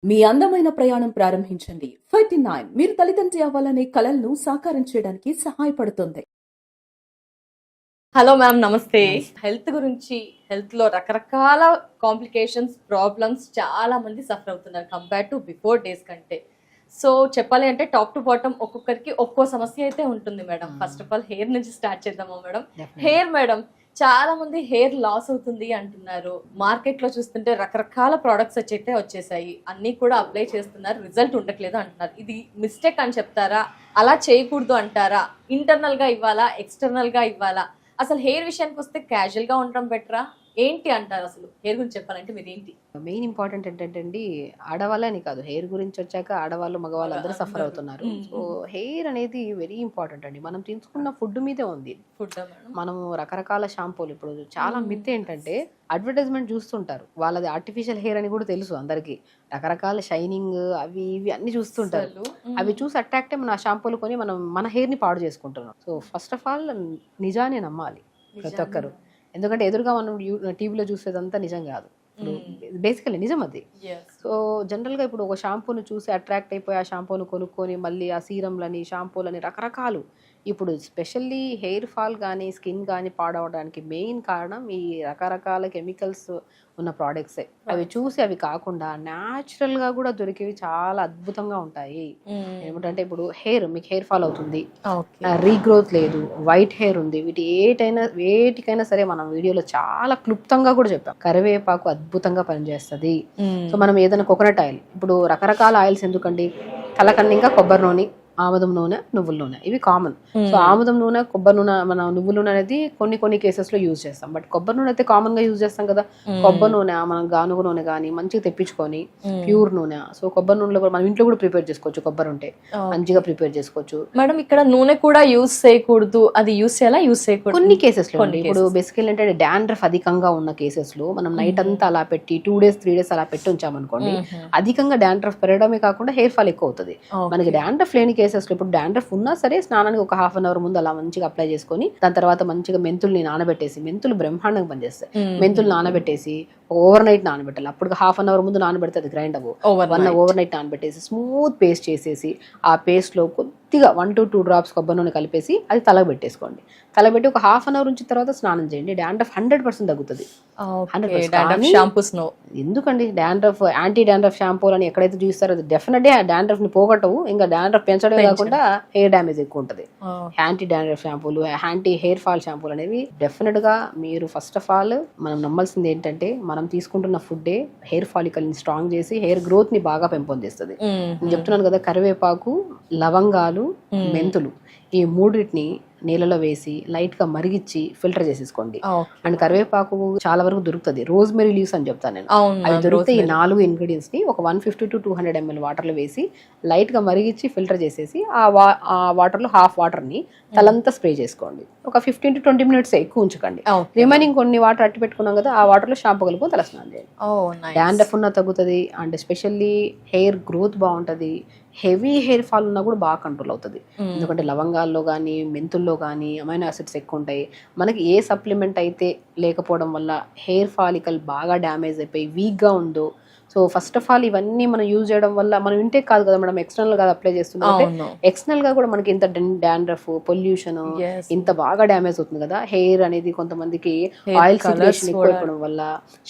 మీ అందమైన ప్రయాణం ప్రారంభించండి. 39 మీరు తల్లిదండ్రి అవ్వాలనే కలలను సాకారం చేయడానికి సహాయపడుతుంది. హలో మ్యామ్, నమస్తే. హెల్త్ గురించి, హెల్త్ లో రకరకాల కాంప్లికేషన్స్, ప్రాబ్లమ్స్ చాలా మంది సఫర్ అవుతున్నారు కంపేర్ టు బిఫోర్ డేస్ కంటే. సో చెప్పాలి అంటే టాప్ టు బాటమ్ ఒక్కొక్కరికి ఒక్కో సమస్య అయితే ఉంటుంది madam. First of all hair నుంచి స్టార్ట్ చేద్దామా మేడం? హెయిర్ మేడం, చాలా మంది హెయిర్ లాస్ అవుతుంది అంటున్నారు. మార్కెట్ లో చూస్తుంటే రకరకాల ప్రోడక్ట్స్ అయితే వచ్చేసాయి, అన్ని కూడా అప్లై చేస్తున్నారు, రిజల్ట్ ఉండట్లేదు అంటున్నారు. ఇది మిస్టేక్ అని చెప్తారా? అలా చేయకూడదు అంటారా? ఇంటర్నల్ గా ఇవ్వాలా, ఎక్స్టర్నల్ గా ఇవ్వాలా? అసలు హెయిర్ విషయానికి వస్తే క్యాజువల్ గా ఉండడం బెటరా? ఏంటి అంటారు? అసలు హెయిర్ గురించి చెప్పాలంటే మీరు ఏంటి? మెయిన్ ఇంపార్టెంట్ ఏంటంటే అండి, ఆడవాళ్ళని కాదు, హెయిర్ గురించి వచ్చాక ఆడవాళ్ళు మగవాళ్ళు అందరూ సఫర్ అవుతున్నారు. సో హెయిర్ అనేది వెరీ ఇంపార్టెంట్ అండి. మనం తీసుకున్న ఫుడ్ మీదే ఉంది. ఫుడ్ మనము రకరకాల షాంపూలు, ఇప్పుడు చాలా మిత్ ఏంటంటే అడ్వర్టైజ్మెంట్ చూస్తుంటారు, వాళ్ళది ఆర్టిఫిషియల్ హెయిర్ అని కూడా తెలుసు అందరికి. రకరకాల షైనింగ్ అవి ఇవి అన్ని చూస్తుంటారు. అవి చూసి అట్రాక్ట్ అయ్యి మన షాంపూలు కొని మనం మన హెయిర్ ని పాడు చేసుకుంటున్నాం. సో ఫస్ట్ ఆఫ్ ఆల్ నిజాన్ని నమ్మాలి ప్రతి ఒక్కరు. ఎందుకంటే ఎదురుగా మనం టీవీలో చూసేదంతా నిజం కాదు. బేసికలీ నిజం అది. సో జనరల్గా ఇప్పుడు ఒక షాంపూను చూసి అట్రాక్ట్ అయిపోయి ఆ షాంపూను కొనుక్కొని మళ్ళీ ఆ సీరంలని, షాంపూలని రకరకాలు. ఇప్పుడు స్పెషల్లీ హెయిర్ ఫాల్ కానీ స్కిన్ కానీ పాడవడానికి మెయిన్ కారణం ఈ రకరకాల కెమికల్స్ ఉన్న ప్రోడక్ట్సే. అవి చూసి అవి కాకుండా న్యాచురల్గా కూడా దొరికేవి చాలా అద్భుతంగా ఉంటాయి. ఏమిటంటే ఇప్పుడు మీకు హెయిర్ ఫాల్ అవుతుంది, రీగ్రోత్ లేదు, వైట్ హెయిర్ ఉంది, వేటికైనా సరే మనం వీడియోలో చాలా క్లుప్తంగా కూడా చెప్పాం. కరివేపాకు అద్భుతంగా పనిచేస్తుంది. సో మనం ఏదైనా కోకోనట్ ఆయిల్, ఇప్పుడు రకరకాల ఆయిల్స్ ఎందుకండి, తలకన్నా ఇంకా కొబ్బరి నూనె, ఆముదం నూనె, నువ్వుల నూనె, ఇవి కామన్. సో ఆముదం నూనె, కొబ్బరి నూనె, మన నువ్వుల నూనె అనేది కొన్ని కేసెస్ లో యూజ్ చేస్తాం. బట్ కొబ్బరి నూనె అయితే కామన్ గా యూజ్ చేస్తాం కదా. కొబ్బరి నూనె మనం గానుగ నూనె కానీ మంచిగా తెప్పించుకొని ప్యూర్ నూనె. సో కొబ్బరి నూనెలో కూడా మనం ఇంట్లో కూడా ప్రిపేర్ చేసుకోవచ్చు. కొబ్బరి ఉంటే మంచిగా ప్రిపేర్ చేసుకోవచ్చు. మేడం ఇక్కడ నూనె కూడా యూజ్ చేయకూడదు, అది యూజ్ చేయాలా, యూజ్ చేయకూడదు కొన్ని కేసెస్ లో. ఇప్పుడు బేసికల్ ఏంటంటే డాండ్రఫ్ అధికంగా ఉన్న కేసెస్ లో మనం నైట్ అంతా అలా పెట్టి 2 days 3 days అలా పెట్టి ఉంచామనుకోండి, అధికంగా డాండ్రఫ్ పెరగడమే కాకుండా హెయిర్ ఫాల్ ఎక్కువ అవుతుంది. మనకి డాండ్రఫ్ లేని కేసెస్ లో, ఇప్పుడు డాండ్రఫ్ ఉన్నా సరే స్నానానికి ఒక 1/2 hour ముందు అలా మంచిగా అప్లై చేసుకొని దాని తర్వాత మంచిగా మెంతుల్ని నానబెట్టేసి, మెంతులు బ్రహ్మాండంగా పనిచేస్తాయి. మెంతులు నానబెట్టేసి ఓవర్ నైట్ నానబెట్టాలి. అప్పుడు 1/2 hour ముందు నానబెడితే అది గ్రైండ్ అవ్వు. ఓవర్ నైట్ నానబెట్టేసి స్మూత్ పేస్ట్ చేసేసి ఆ పేస్ట్ లో కొద్దిగా 1 to 2 drops కొబ్బరి నూనె కలిపేసి అది తలకు పెట్టేసుకోండి. తలబెట్టి ఒక 1/2 hour నుంచి తర్వాత స్నానం చేయండి. డాండ్రఫ్ 100% తగ్గుతుంది. ఎందుకండి డాండ్రఫ్, యాంటీ డాండ్రఫ్ షాంపూలు అని ఎక్కడైతే చూస్తారో అది డెఫినెట్లీ డాండ్రఫ్ ని పోగొట్టవు, ఇంకా డాండ్రఫ్ పెంచడమే కాకుండా హెయిర్ డ్యామేజ్ ఎక్కువ ఉంటుంది. యాంటీ డాండ్రఫ్ షాంపూలు, యాంటీ హెయిర్ ఫాల్ షాంపూలు అనేవి డెఫినెట్ గా మీరు ఫస్ట్ ఆఫ్ ఆల్ మనం నమ్మాల్సింది ఏంటంటే, మనం తీసుకుంటున్న ఫుడ్డే హెయిర్ ఫాలికల్ ని స్ట్రాంగ్ చేసి హెయిర్ గ్రోత్ ని బాగా పెంపొందిస్తుంది. నేను చెప్తున్నాను కదా, కరివేపాకు, లవంగాలు, మెంతులు, ఈ మూడింటిని నీళ్ళలో వేసి లైట్ గా మరిగించి ఫిల్టర్ చేసేసుకోండి. అండ్ కరివేపాకు చాలా వరకు దొరుకుతుంది, రోజ్మెరీ లీవ్స్ అని చెప్తాను నేను, అవి దొరికితే ఈ 4 ingredients ని ఒక 150 to 200 ml వాటర్ లో వేసి లైట్ గా మరిగించి ఫిల్టర్ చేసేసి ఆ వాటర్ లో హాఫ్ వాటర్ ని తలంతా స్ప్రే చేసుకోండి. ఒక 15 to 20 minutes ఎక్కువ ఉంచకండి. రిమైనింగ్ కొన్ని వాటర్ అట్టి పెట్టుకున్నాం కదా, ఆ వాటర్ లో షాంపూ కలుపుకొని తలస్నానం చేయండి. డాండ్రఫ్ ఉన్న తగ్గుతుంది. అండ్ స్పెషల్లీ హెయిర్ గ్రోత్ బాగుంటది. హెవీ హెయిర్ ఫాల్ ఉన్నా కూడా బాగా కంట్రోల్ అవుతుంది. ఎందుకంటే లవంగాల్లో కానీ మెంతుల్లో కానీ అమైనో యాసిడ్స్ ఎక్కువ ఉంటాయి. మనకి ఏ సప్లిమెంట్ అయితే లేకపోవడం వల్ల హెయిర్ ఫాలికల్ బాగా డ్యామేజ్ అయిపోయి వీక్గా ఉందో, సో ఫస్ట్ ఆఫ్ ఆల్ ఇవన్నీ మనం యూజ్ చేయడం వల్ల మనం ఇంటే కాదు కదా మేడం, ఎక్స్టర్నల్ గా అప్లై చేస్తున్నాం, ఎక్స్టర్నల్ గా కూడా మనకి ఇంత డాండ్రఫ్, పొల్యూషన్ ఇంత బాగా డ్యామేజ్ అవుతుంది కదా హెయిర్ అనేది. కొంతమందికి ఆయిల్ సిగ్రేషన్ ఎక్కువ అయిపోవడం వల్ల,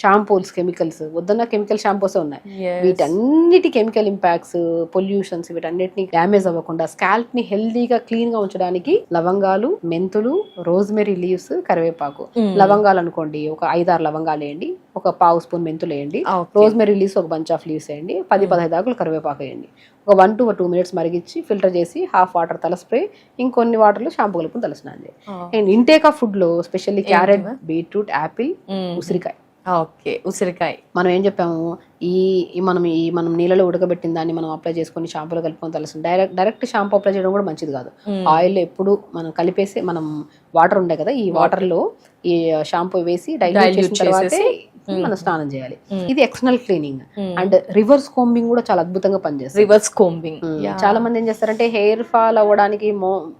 షాంపూస్ కెమికల్స్, వద్దన్న కెమికల్ షాంపూస్ ఉన్నాయి, వీటన్నిటి కెమికల్ ఇంపాక్ట్స్, పొల్యూషన్స్, వీటన్నిటిని డ్యామేజ్ అవ్వకుండా స్కాల్ప్ ని హెల్దీగా క్లీన్ గా ఉంచడానికి లవంగాలు, మెంతులు, రోజ్మెరీ లీవ్స్, కరివేపాకు. లవంగాలు అనుకోండి ఒక 5-6 లవంగాలు వేయండి, ఒక 1/2 spoon మెంతులు వేయండి, రోజ్మెరీ లీవ్స్ ఒక బంచ్ ఆఫ్ లీవ్స్ వేయండి, 10-15 ఆకులు కరివేపాకు వేయండి. ఒక 1 to 2 minutes మరిగించి ఫిల్టర్ చేసి హాఫ్ వాటర్ తల స్ప్రే, ఇంకొన్ని వాటర్లో షాంపూ కలుపుకొని తలస్నానం చేయండి. అండ్ ఇంటేక్ ఆఫ్ ఫుడ్ లో స్పెషల్లీ క్యారెట్, బీట్రూట్, యాపిల్, ఉసిరికాయ. ఉసిరికాయ మనం ఏం చెప్పాము, మనం నీళ్ళలో ఉడకబెట్టిన దాన్ని మనం అప్లై చేసుకొని షాంపూలో కలుపుకొని తలసం. డైరెక్ట్ షాంపూ అప్లై చేయడం కూడా మంచిది కాదు. ఆయిల్ ఎప్పుడు మనం కలిపేసి, మనం వాటర్ ఉండే కదా, ఈ వాటర్ లో ఈ షాంపూ వేసి డైల్యూట్ చేసిన తర్వాత పెట్టుకుని మనం స్నానం చేయాలి. ఇది external cleaning. And reverse combing కూడా చాలా అద్భుతంగా పనిచేస్తుంది. రివర్స్ కోంబింగ్ చాలా మంది ఏం చేస్తారంటే హెయిర్ ఫాల్ అవ్వడానికి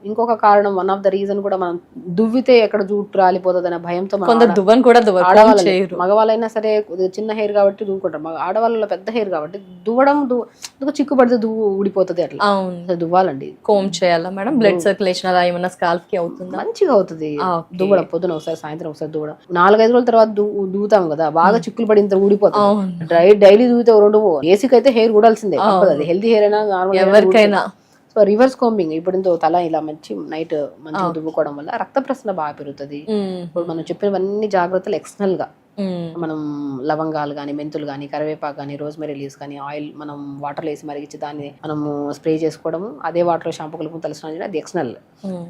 ఇంకొక కారణం, వన్ ఆఫ్ ద రీజన్ కూడా మనం దువ్వితే ఎక్కడ జుట్టు రాలిపోతుంది అనే భయంతో కొందరు దువ్వని కూడా ఆడవాళ్ళు, మగవాళ్ళైనా సరే చిన్న హెయిర్ కాబట్టి దువ్వుకుంటారు, ఆడవాళ్ళలో పెద్ద హెయిర్ కాబట్టి దువ్వడం చిక్కు పడితే దువ్వు ఊడిపోతుంది, అట్లా దువ్వాలండి. కోమ్ చేయాలా మేడం? బ్లడ్ సర్క్యులేషన్ అలా ఏమన్నా స్కాల్ప్ కి అవుతుందా? మంచిగా అవుతుంది దువ్వడం. పొద్దున ఒకసారి, సాయంత్రం ఒకసారి దువ్వడం. 4-5 రోజుల తర్వాత దువ్వుతాం కదా, బాగా చిక్కులు పడిన ఊడిపోతుంది. డైలీ దువ్వుతే 2 ఏసీకి అయితే హెయిర్ ఊడాల్సిందే, అది హెల్తీ హెయిర్ అయినా నార్మల్ ఎవరికైనా. సో రివర్స్ కోంబింగ్ ఇప్పుడు తల ఇలా నైట్ మంచిగా దువ్వుకోవడం వల్ల రక్త ప్రసరణ బాగా పెరుగుతుంది. ఇప్పుడు మనం చెప్పినవన్నీ జాగ్రత్తలు ఎక్స్టర్నల్ గా మనం లవంగాలు కానీ, మెంతులు కానీ, కరివేపాకు కానీ, రోజ్మెరీ లీవ్స్ కానీ, ఆయిల్ మనం వాటర్లో వేసి మరిగించి దాన్ని మనం స్ప్రే చేసుకోవడము, అదే వాటర్లో షాంపూ కలుపుకొని తలస్నానం చేయడం, అది ఎక్స్టర్నల్.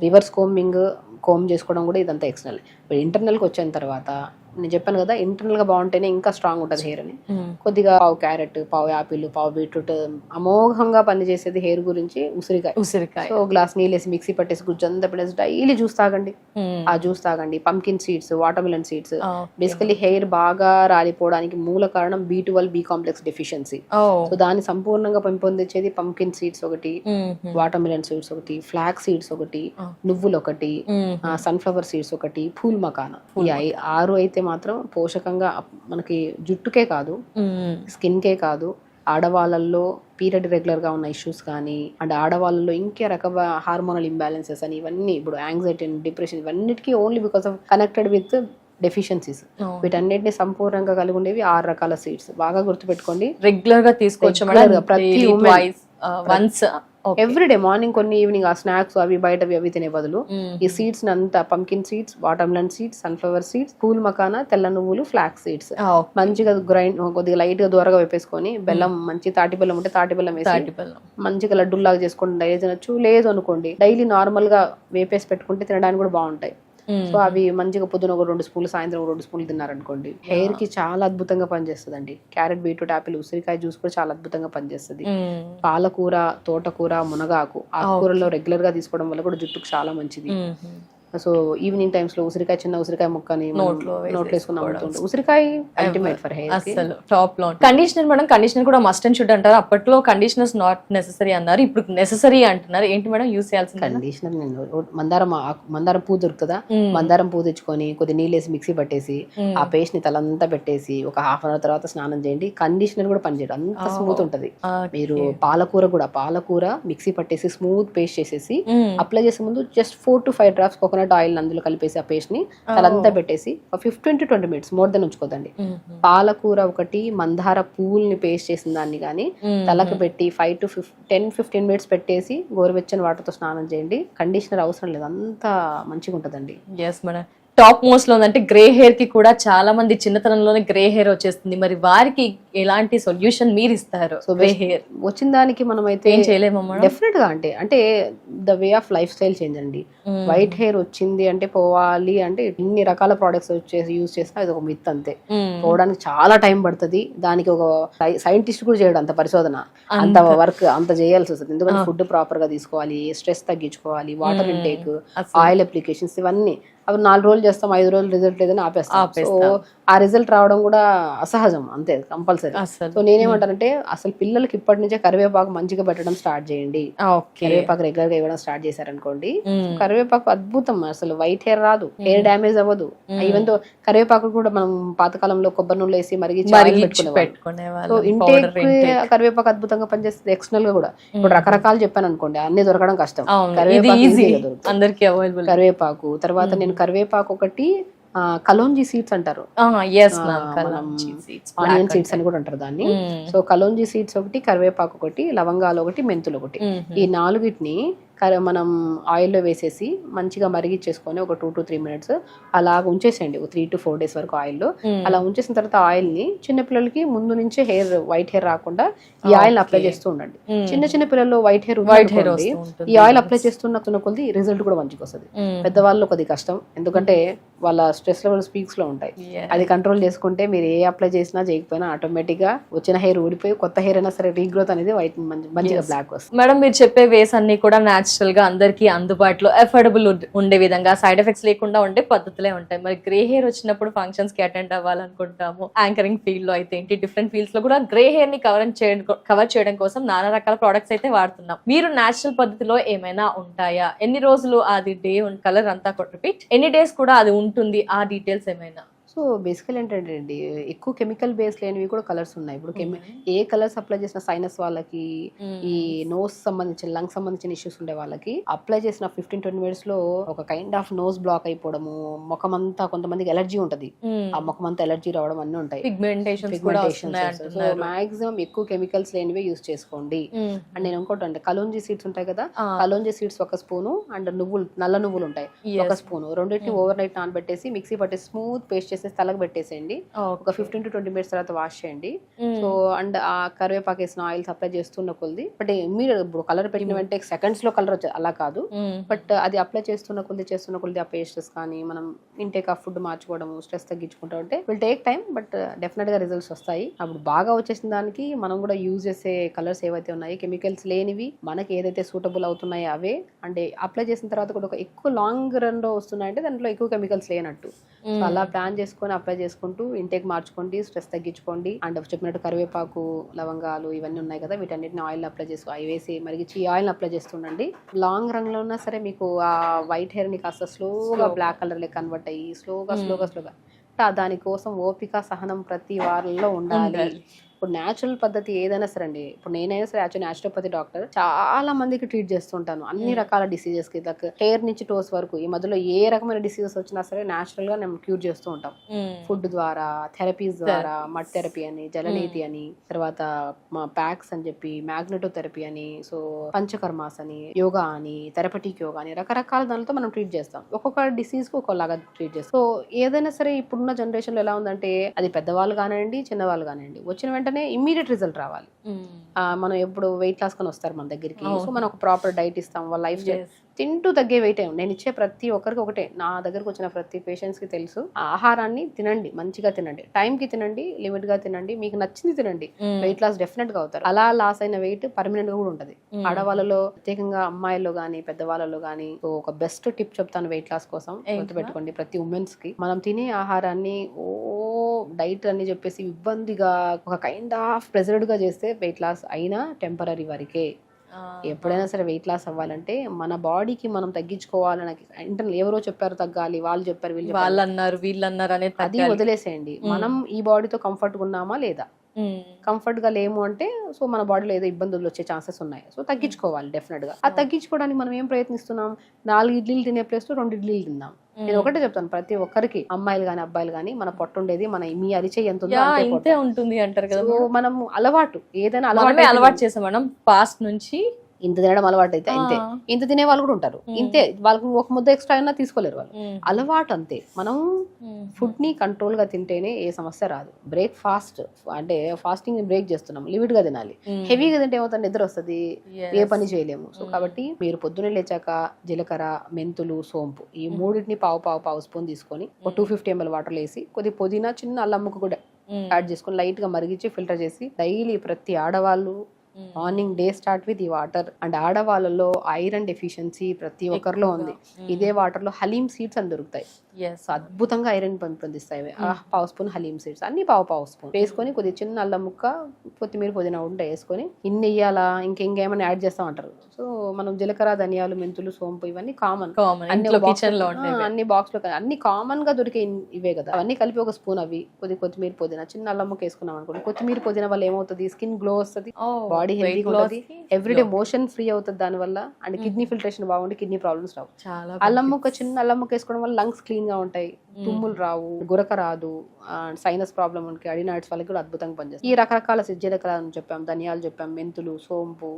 రివర్స్ కోమ్ చేసుకోవడం కూడా ఇదంతా ఎక్స్టర్నల్. ఇప్పుడు ఇంటర్నల్కి వచ్చిన తర్వాత నేను చెప్పాను కదా, ఇంటర్నల్ గా బాగుంటేనే ఇంకా స్ట్రాంగ్ ఉంటుంది హెయిర్ అని. కొద్దిగా పావు క్యారెట్, పావు యాపిల్, పావు బీట్రూట్ అమోఘంగా పనిచేసేది హెయిర్ గురించి ఉసిరికాయ. సో గ్లాస్ నీళ్ళు వేసి మిక్సీ పట్టేసి గుజ్జంతా పెట్టేసి డైలీ జ్యూస్ తాగండి. ఆ జ్యూస్ తాగండి. Pumpkin seeds, water melon seeds. Basically hair బాగా రాలిపోవడానికి మూల కారణం B12 B complex deficiency. So దాన్ని సంపూర్ణంగా పెంపొందించేది పంకిన్ సీడ్స్ ఒకటి, వాటర్ మిలన్ సీడ్స్ ఒకటి, ఫ్లాక్ సీడ్స్ ఒకటి, నువ్వులు ఒకటి, సన్ఫ్లవర్ సీడ్స్ ఒకటి, పూల్ మకానా. ఈ 6 అయితే మాత్రం పోషకంగా మనకి జుట్టుకే కాదు, స్కిన్ కే కాదు, ఆడవాళ్ళల్లో పీరియడ్ రెగ్యులర్ గా ఉన్న ఇష్యూస్ కానీ, అండ్ ఆడవాళ్ళలో ఇంకే రకమైన హార్మోనల్ ఇంబ్యాలెన్సెస్ అని, ఇవన్నీ ఇప్పుడు యాంగ్జైటీ, డిప్రెషన్, ఇవన్నిటికీ only because of connected with deficiencies. వీటన్నిటిని సంపూర్ణంగా కలిగి ఉండేవి 6 రకాల సీడ్స్. బాగా గుర్తుపెట్టుకోండి, రెగ్యులర్ గా తీసుకోవచ్చు ప్రతి ఎవ్రీడే మార్నింగ్ కొన్ని, ఈవినింగ్ ఆ స్నాక్స్ అవి బయటవి అవి తినే బదులు ఈ సీడ్స్ అంతా pumpkin seeds, water melon seeds, sunflower seeds, pool makhana, తెల్ల నువ్వులు, ఫ్లాక్ సీడ్స్ మంచిగా గ్రైండ్, కొద్దిగా లైట్ గా దూరగా వేపేసుకొని, బెల్లం మంచి తాటి బెల్లం ఉంటే తాటి బెల్లం వేసి మంచిగా లడ్డూలాగా చేసుకొని డైలీ తినొచ్చు. లేదు అనుకోండి డైలీ నార్మల్ గా వేపేసి పెట్టుకుంటే తినడానికి కూడా బాగుంటాయి. సో అవి మంచిగా పొద్దున ఒక 2 స్పూన్లు, సాయంత్రం 2 స్పూన్లు తిన్నారనుకోండి, హెయిర్ కి చాలా అద్భుతంగా పనిచేస్తుంది అండి. క్యారెట్, బీట్రూట్, యాపిల్, ఉసిరికాయ జ్యూస్ కూడా చాలా అద్భుతంగా పనిచేస్తుంది. పాలకూర, తోటకూర, మునగాకు, ఆకుకూరలో రెగ్యులర్ గా తీసుకోవడం వల్ల కూడా జుట్టుకు చాలా మంచిది. సో ఈవినింగ్ టైమ్స్ లో ఉసిరికాయ, చిన్న ఉసిరికాయ ముక్కని నోట్లో వేసుకుని అమ్ముతుంటారు. ఉసిరికాయ అల్టిమేట్ ఫర్ హెయిర్. అసలు టాప్ లో. కండిషనర్ మేడం, కండిషనర్ కూడా మస్ట్ అండ్ షుడ్ అంటారు. అప్పట్లో కండిషనర్స్ నాట్ నెసెసరీ అన్నారు, ఇప్పుడు నెసెసరీ అంటున్నారు. ఏంటి మేడం యూస్ చేయాల్సింది? కండిషనర్ మందారం పువ్వు దొరుకుతుందా, మందారం పువ్వు తెచ్చుకొని కొద్ది నీళ్ళు వేసి మిక్సీ పట్టేసి ఆ పేస్ట్ ని తలంతా పెట్టేసి ఒక హాఫ్ అన్ అవర్ తర్వాత స్నానం చేయండి. కండిషనర్ కూడా పనిచేయడం అంత స్మూత్ ఉంటది. మీరు పాలకూర మిక్సీ పట్టేసి స్మూత్ పేస్ట్ చేసేసి అప్లై చేసే ముందు just 4 to 5 drops coconut oil అందులో కలిపేసి ఆ పేస్ట్ ని తలంతా పెట్టేసి 15 to 20 minutes, మోర్ దెన్ ఉంచుకోదండి. పాలకూర ఒకటి, మందార పువ్వుల్ని పేస్ట్ చేసిన దాన్ని కానీ తలకు పెట్టి 5 to 10-15 minutes పెట్టేసి గోరువెచ్చని వాటర్తో స్నానం చేయండి. కండిషనర్ అవసరం లేదు, అంత మంచిగా ఉంటదండి. Yes madam. టాప్ మోస్ట్ లో అంటే గ్రే హెయిర్ కి కూడా చాలా మంది చిన్నతనంలోనే గ్రే హెయిర్ వచ్చేస్తుంది. మరి వారికి ఎలాంటి సొల్యూషన్ మీరు ఇస్తారు? సో గ్రే హెయిర్ వచ్చిన దానికి మనం అయితే ఏం చేయలేమమ్మా. డెఫినెట్ గా అంటే the way of life style change అండి. వైట్ హెయిర్ వచ్చింది అంటే పోవాలి అంటే ఇన్ని రకాల ప్రొడక్ట్స్ వచ్చేసి యూజ్ చేసినా అది ఒక మిత్ అంతే. పోవడానికి చాలా టైం పడుతుంది. దానికి ఒక సైంటిస్ట్ కూడా చేయడం అంత పరిశోధన, అంత వర్క్ అంత చేయాల్సి వస్తుంది. ఎందుకంటే ఫుడ్ ప్రాపర్ గా తీసుకోవాలి, స్ట్రెస్ తగ్గించుకోవాలి, వాటర్ ఇంటేక్, ఆయిల్ అప్లికేషన్స్, ఇవన్నీ. అవి 4 రోజులు చేస్తాం, 5 రోజులు రిజల్ట్ లేదని ఆపేస్తాం. సో ఆ రిజల్ట్ రావడం కూడా అసహజం, అంతే కంపల్సరీ. సో నేనేమంటానంటే అసలు పిల్లలకి ఇప్పటి నుంచే కరివేపాకు మంచిగా పెట్టడం స్టార్ట్ చేయండి. కరివేపాకు రెగ్యులర్ గా ఇవ్వడం స్టార్ట్ చేశారనుకోండి, కరివేపాకు అద్భుతం. అసలు వైట్ హెయిర్ రాదు, హెయిర్ డ్యామేజ్ అవ్వదు. ఈవెన్ తో కరివేపాకు కూడా మనం పాతకాలంలో కొబ్బరి నూనె వేసి మరిగించి పెట్టుకునేవాళ్ళం. సో ఇంటేక్ కరివేపాకు అద్భుతంగా పనిచేస్తుంది. ఎక్స్టర్నల్ గా కూడా ఇప్పుడు రకరకాలు చెప్పాను అనుకోండి, అన్ని దొరకడం కష్టం. కరివేపాకు తర్వాత నేను కరివేపాకు ఒకటి, కలోంజీ సీడ్స్ అంటారు, ఆనియన్ సీడ్స్ అని కూడా అంటారు దాన్ని. సో కలోంజీ సీడ్స్ ఒకటి, కరివేపాకు ఒకటి, లవంగాలు ఒకటి, మెంతులు ఒకటి, ఈ 4టిని మనం ఆయిల్లో వేసేసి మంచిగా మరిగిచ్చేసుకొని ఒక 2 to 3 minutes అలా ఉంచేసేయండి, 3 to 4 days వరకు ఆయిల్లో. అలా ఉంచేసిన తర్వాత ఆయిల్ ని చిన్నపిల్లలకి ముందు నుంచే వైట్ హెయిర్ రాకుండా ఈ ఆయిల్ అప్లై చేస్తూ ఉండండి. చిన్న పిల్లల్లో వైట్ హెయిర్ ఈ ఆయిల్ అప్లై చేస్తున్న కొద్ది రిజల్ట్ కూడా మంచిగా వస్తుంది. పెద్దవాళ్ళు కొద్ది కష్టం, ఎందుకంటే వాళ్ళ స్ట్రెస్ లెవెల్స్ పీక్స్ లో ఉంటాయి. అది కంట్రోల్ చేసుకుంటే మీరు ఏ అప్లై చేసినా చేయకపోయినా ఆటోమేటిక్ గా వచ్చిన హెయిర్ ఊడిపోయి కొత్త హెయిర్ అయినా సరే రీగ్రోత్ అనేది వైట్ మంచిగా బ్లాక్ వస్తుంది. మేడం మీరు చెప్పే వేస్ అన్ని కూడా న్యాచురల్ గా అందరికి అందుబాటులో అఫోర్డబుల్ ఉండే విధంగా సైడ్ ఎఫెక్ట్స్ లేకుండా ఉండే పద్ధతులే ఉంటాయి. మరి గ్రే హెయిర్ వచ్చినప్పుడు ఫంక్షన్స్ కి అటెండ్ అవ్వాలనుకుంటాము, యాంకరింగ్ ఫీల్డ్ లో అయితే ఏంటి, డిఫరెంట్ ఫీల్డ్స్ లో కూడా గ్రే హెయిర్ ని కవర్ చేయడం కోసం నానా రకాల ప్రొడక్ట్స్ అయితే వాడుతున్నాం. మీరు న్యాచురల్ పద్ధతిలో ఏమైనా ఉంటాయా, ఎన్ని రోజులు అది డే కలర్ అంతా రిపీట్, ఎన్ని డేస్ కూడా అది ఉంటుంది, ఆ డీటెయిల్స్ ఏమైనా? సో బేసికల్ ఏంటంటే అండి, ఎక్కువ కెమికల్ బేస్ లేనివి కూడా కలర్స్ ఉన్నాయి. ఇప్పుడు ఏ కలర్స్ అప్లై చేసిన సైనస్ వాళ్ళకి, ఈ నోస్ సంబంధించిన లంగ్స్ సంబంధించిన ఇష్యూస్ ఉండే వాళ్ళకి అప్లై చేసిన 15-20 మినిట్స్ లో ఒక కైండ్ ఆఫ్ నోస్ బ్లాక్ అయిపోవడము, ముఖం అంతా, కొంతమందికి ఎలర్జీ ఉంటది, ఆ ముఖం అంతా ఎలర్జీ రావడం అన్నీ ఉంటాయి. సో మాక్సిమం ఎక్కువ కెమికల్స్ లేనివే యూస్ చేసుకోండి. అండ్ నేను ఇంకోటి అంటే కలోంజీ సీడ్స్ ఉంటాయి కదా, కలోంజీ సీడ్స్ ఒక స్పూను, అండ్ నువ్వులు, నల్ల నువ్వులు ఉంటాయి ఒక స్పూను, రెండింటిని ఓవర్ నైట్ నానబెట్టేసి మిక్సీ పట్టి స్మూత్ పేస్ట్ చేసి తలకు పెట్టేసేయండి. ఒక 15-20 మినిట్స్ తర్వాత వాష్ చేయండి. సో అండ్ ఆ కరివేపాకు వేసిన ఆయిల్స్ అప్లై చేస్తున్న కొద్ది, బట్ మీరు ఇప్పుడు కలర్ పెట్టిన వెంటనే సెకండ్స్ లో కలర్ వచ్చేది అలా కాదు, బట్ అది అప్లై చేస్తున్న కొద్ది ఆ పేస్టెస్ కానీ మనం ఇంటేక్ ఆఫ్ ఫుడ్ మార్చుకోవడం, స్ట్రెస్ తగ్గించుకుంటా ఉంటే will take time, but definite గా రిజల్ట్స్ వస్తాయి. అప్పుడు బాగా వచ్చేసిన దానికి మనం కూడా యూజ్ చేసే కలర్స్ ఏవైతే ఉన్నాయి, కెమికల్స్ లేనివి, మనకి ఏదైతే సూటబుల్ అవుతున్నాయో అవే, అంటే అప్లై చేసిన తర్వాత కూడా ఒక ఎక్కువ లాంగ్ రన్ లో వస్తున్నాయంటే దాంట్లో ఎక్కువ కెమికల్స్ లేనట్టు. సో అలా ప్లాన్ చేసుకొని అప్లై చేసుకుంటూ ఇంటేక్ మార్చుకోండి, స్ట్రెస్ తగ్గించుకోండి. అండ్ చెప్పినట్టు కరివేపాకు, లవంగాలు ఇవన్నీ ఉన్నాయి కదా, వీటన్నిటిని ఆయిల్ అప్లై చేసుకో, అవి వేసి మరిగించి ఈ ఆయిల్ అప్లై చేస్తుండండి. లాంగ్ రన్ లో ఉన్నా సరే మీకు ఆ వైట్ హెయిర్ ని కాస్త స్లోగా బ్లాక్ కలర్ లో కన్వర్ట్ అయ్యి స్లోగా దానికోసం ఓపిక, సహనం ప్రతి వారంలో ఉండాలి. ఇప్పుడు న్యాచురల్ పద్ధతి ఏదైనా సరే అండి, ఇప్పుడు నేనైనా సరే యాక్చువల్ న్యాచురోపతి డాక్టర్, చాలా మందికి ట్రీట్ చేస్తుంటాను అన్ని రకాల డిసీజెస్ కి, లైక్ హెయిర్ నుంచి టోస్ వరకు. ఈ మధ్యలో ఏ రకమైన డిసీజెస్ వచ్చినా సరే న్యాచురల్ గా మేము క్యూర్ చేస్తూ ఉంటాం. ఫుడ్ ద్వారా, థెరపీస్ ద్వారా, మడ్ థెరపీ అని, జలనీతి అని, తర్వాత ప్యాక్స్ అని చెప్పి, మ్యాగ్నెటో థెరపీ అని, సో పంచకర్మాస్ అని, యోగా అని, థెరపటిక్ యోగా అని, రకరకాల దానితో మనం ట్రీట్ చేస్తాం. ఒక్కొక్క డిసీజ్ కు ఒక్కొక్కలాగా ట్రీట్ చేస్తాం. సో ఏదైనా సరే ఇప్పుడున్న జనరేషన్ లో ఎలా ఉందంటే, అది పెద్దవాళ్ళు కానివ్వండి, చిన్నవాళ్ళు కానివ్వండి, వచ్చిన వెంటనే ఇమ్మీడియట్ రిజల్ట్ రావాలి. మనం ఎప్పుడు వెయిట్ లాస్ కొని వస్తారు మన దగ్గరికి, సో మనం ఒక ప్రాపర్ డైట్ ఇస్తాం, వాళ్ళ లైఫ్ తింటూ తగ్గే వెయిట్ ఏం. నేను ఇచ్చే ప్రతి ఒక్కరికి ఒకటే, నా దగ్గరకు వచ్చిన ప్రతి పేషెంట్స్ కి తెలుసు, ఆహారాన్ని తినండి, మంచిగా తినండి, టైం కి తినండి, లిమిట్ గా తినండి, మీకు నచ్చింది తినండి, వెయిట్ లాస్ డెఫినెట్ గా అవుతారు. అలా లాస్ అయిన వెయిట్ పర్మనెంట్ గా కూడా ఉంటది. ఆడవాళ్ళలో ప్రత్యేకంగా, అమ్మాయిల్లో గానీ పెద్దవాళ్ళలో గానీ ఒక బెస్ట్ టిప్ చెప్తాను వెయిట్ లాస్ కోసం, గుర్తుపెట్టుకోండి. ప్రతి ఉమెన్స్ కి మనం తినే ఆహారాన్ని డైట్ అని చెప్పేసి ఇబ్బందిగా ఒక కైండ్ ఆఫ్ ప్రెజర్డ్ గా చేస్తే వెయిట్ లాస్ అయినా టెంపరీ వరకే. ఎప్పుడైనా సరే వెయిట్ లాస్ అవ్వాలంటే మన బాడీకి మనం తగ్గించుకోవాలని, ఇంటర్నల్ ఎవరో చెప్పారు తగ్గాలి, వాళ్ళు చెప్పారు, వాళ్ళు అన్నారు, వీళ్ళు అన్నారు అనేది అది వదిలేసేయండి. మనం ఈ బాడీతో కంఫర్ట్ గా ఉన్నామా లేదా, కంఫర్ట్ గా లేము అంటే సో మన బాడీలో ఏదో ఇబ్బందులు వచ్చే ఛాన్సెస్ ఉన్నాయి. సో తగ్గించుకోవాలి డెఫినెట్ గా. అది తగ్గించుకోవడానికి మనం ఏం ప్రయత్నిస్తున్నాం, 4 ఇడ్లీలు తినే ప్లేస్ లో 2 ఇడ్లీలు తిన్నాం. నేను ఒకటే చెప్తాను, ప్రతి ఒక్కరికి, అమ్మాయిలు గానీ అబ్బాయిలు గానీ, మన పొట్ట ఉండేది మన మీ అరిచేయి ఎంత ఉందో ఉంటుంది అంటారు కదా. మనం అలవాటు ఏదైనా అలవాటు చేసాం మనం పాస్ట్ నుంచి. ఇంత తినడం అలవాటు అయితే అంతే, ఇంత తినే వాళ్ళు కూడా ఉంటారు, ఇంతే, వాళ్ళకి ఒక ముద్ద ఎక్స్ట్రా అయినా తీసుకోలేరు వాళ్ళు, అలవాటు అంతే. మనం ఫుడ్ ని కంట్రోల్ గా తింటేనే ఏ సమస్య రాదు. బ్రేక్ఫాస్ట్ అంటే ఫాస్టింగ్ బ్రేక్ చేస్తున్నాం, లిమిట్ గా తినాలి. హెవీగా తింటే ఏమవుతుంది, నిద్ర వస్తుంది, ఏ పని చేయలేము. సో కాబట్టి మీరు పొద్దున్నే లేచాక జీలకర్ర, మెంతులు, సోంపు ఈ మూడింటిని పావు స్పూన్ తీసుకొని ఒక 250 ml వాటర్ వేసి కొద్ది పుదీనా, చిన్న అల్లం ముక్క కూడా యాడ్ చేసుకొని లైట్ గా మరిగించి ఫిల్టర్ చేసి డైలీ ప్రతి ఆడవాళ్ళు మార్నింగ్ డే స్టార్ట్ విత్ ఈ వాటర్. అండ్ ఆడవాళ్ళలో ఐరన్ డెఫిషియన్సీ ప్రతి ఒక్కరిలో ఉంది. ఇదే వాటర్ లో హలీమ్ సీడ్స్ అని దొరుకుతాయి, అద్భుతంగా ఐరన్ పెంపొందిస్తాయి. పావు స్పూన్ హలీమ్ సీడ్స్ అన్ని పావు స్పూన్ వేసుకొని కొద్ది చిన్న అల్లం ముక్క, కొత్తిమీర, పుదీనా ఉంటే వేసుకొని, ఇన్ని వేయాలా ఇంకేమైనా యాడ్ చేస్తామంటారు. సో మనం జీలకర్ర, ధనియాలు, మెంతులు, సోంపు ఇవన్నీ కామన్, అన్ని బాక్స్ లో అన్ని కామన్ గా దొరికే ఇవే కదా, అవన్నీ కలిపి ఒక స్పూన్, అవి కొత్తిమీర, పుదీనా, చిన్న అల్లం ముక్క వేసుకున్నాం అనుకోండి. కొత్తిమీర, పుదీనా వల్ల ఏమవుతుంది, స్కిన్ గ్లో వస్తుంది, బాడీ హెల్తీగా ఉంటుంది, ఎవ్రీడే మోషన్ ఫ్రీ అవుతుంది దాని వల్ల. అండ్ కిడ్నీ ఫిల్టరేషన్ బాగుండి కిడ్నీ ప్రాబ్లమ్స్ రావు. అల్లం ముక్క, చిన్న అల్లం ముక్క వేసుకోవడం వల్ల లంగ్స్ క్లీన్ గా ఉంటాయి, తుమ్ములు రావు, గురక రాదు, సైనస్ ప్రాబ్లమ్ ఉంటే అడినాయిడ్స్ వాళ్ళకి కూడా అద్భుతంగా పనిచేస్తుంది. ఈ రకరకాల జీలకర్ర అని చెప్పాం, ధనియాలు చెప్పాం, మెంతులు, సోంపు,